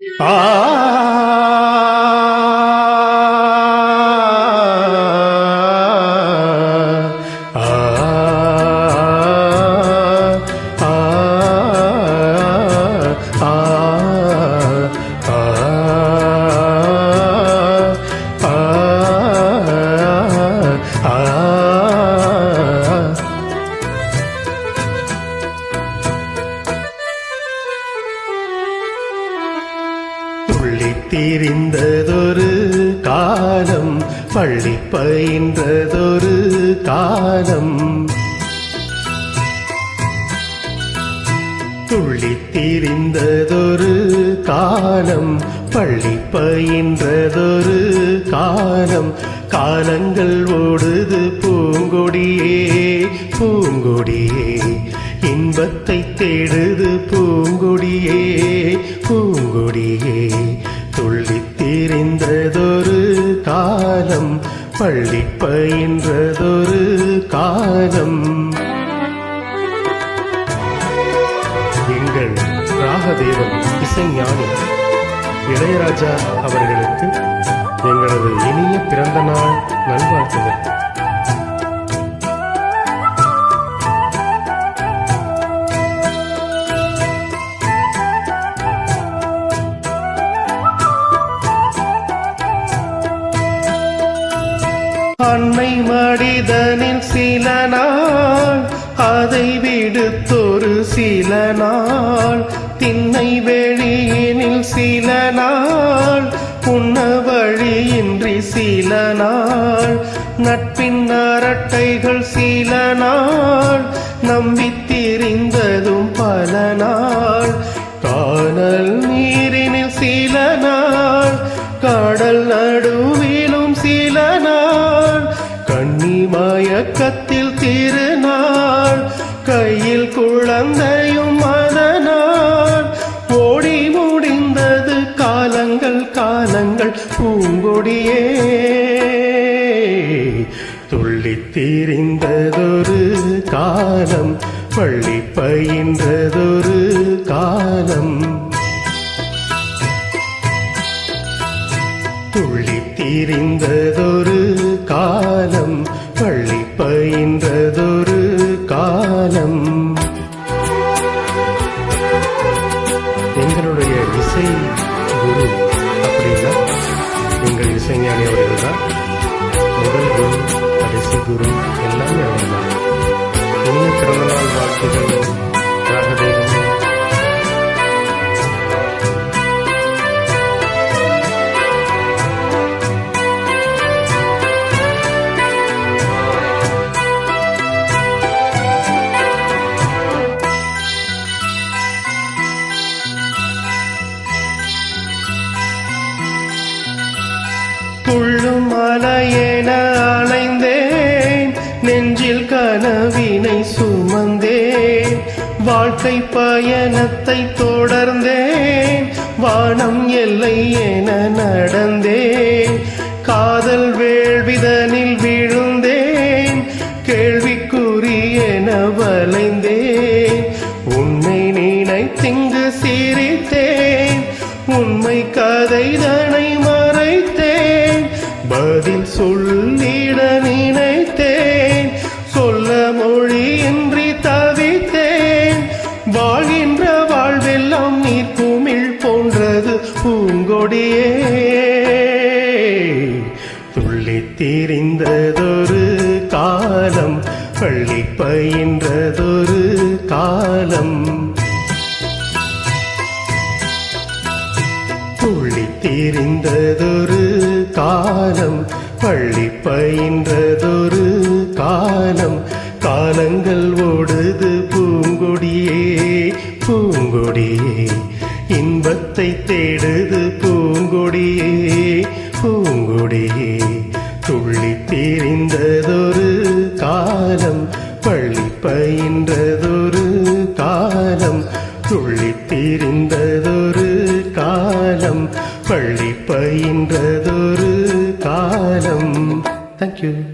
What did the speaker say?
ஆ திரிந்ததொரு காலம் பள்ளி பயின்றதொரு காலம் துள்ளித் திரிந்ததொரு காலம் பள்ளி பயின்றதொரு காலம் காலங்கள் ஓடுது பூங்கொடியே பூங்கொடியே இன்பத்தை தேடுது பூங்கொடியே பூங்கொடியே துள்ளித் திரிந்ததொரு காலம் பள்ளி பயின்றதொரு காலம். எங்கள் ராகதேவன் இசைஞானி இளையராஜா அவர்களுக்கு எங்களது இனிய பிறந்த நாள் நல்வாழ்த்துகள். அன்னை மடிதனில் சில நாள் அதை விடுத்தொரு சில நாள் திண்ணை வெளியினில் சில நாள் உண்ண வழியின்றி சில நாள் நட்பின் அரட்டைகள் சில நாள் நம்பித் திரிந்ததும் பல நாள் காணல் நீரினில் சில நாள் கடல் நடுவிலும் சில நாள் கண்ணி மயக்கத்தில் திருநாள் கையில் குழந்தையும் மனநாள் ஓடி முடிந்தது காலங்கள் காலங்கள் பூங்கொடியே துள்ளித் திரிந்ததொரு காலம் பள்ளி பயின்றதொரு காலம் துள்ளித் திரிந்ததொரு காலம் பள்ளி பயின்றதொரு காலம். எங்களுடைய இசை குரு அப்படின்னா எங்கள் இசைஞானி அவர்கள் தான். முதல் குரு கடைசி குரு எல்லாமே அவர் தான். இனிய பிறந்தநாள் வாழ்த்துகள் ராகதேவன். துள்ளும் மலையென அலைந்தேன் நெஞ்சில் கனவினை சுமந்தேன் வாழ்க்கை பயணத்தை தொடர்ந்தேன் வானம் எல்லை என நடந்தேன் காதல் வேள்விதனில் விழுந்தேன் கேள்விக்குறி என வளைந்தேன் உன்னை நினைத்திங்கு சிரித்தேன் உண்மை கதைதனை மறைத்தேன் பதில் சொல்லிட நினைத்தேன் சொல்ல மொழியின்றி தவித்தேன் வாழ்கின்ற வாழ்வெல்லாம் நீர் குமிழ் போன்றது பூங்கொடியே துள்ளித் திரிந்ததொரு காலம் பள்ளி பயின்றதொரு காலம் துள்ளித் திரிந்ததொரு காலம் பள்ளி பயின்றதொரு காலம் காலங்கள் ஓடுது பூங்கொடியே பூங்கொடியே இன்பத்தை தேடுது பூங்கொடியே பூங்கொடியே துள்ளித் திரிந்ததொரு காலம் பள்ளி பயின்றதொரு காலம் துள்ளித் திரிந்ததொரு காலம் பள்ளி பயின்றதொரு காலம். Thank you.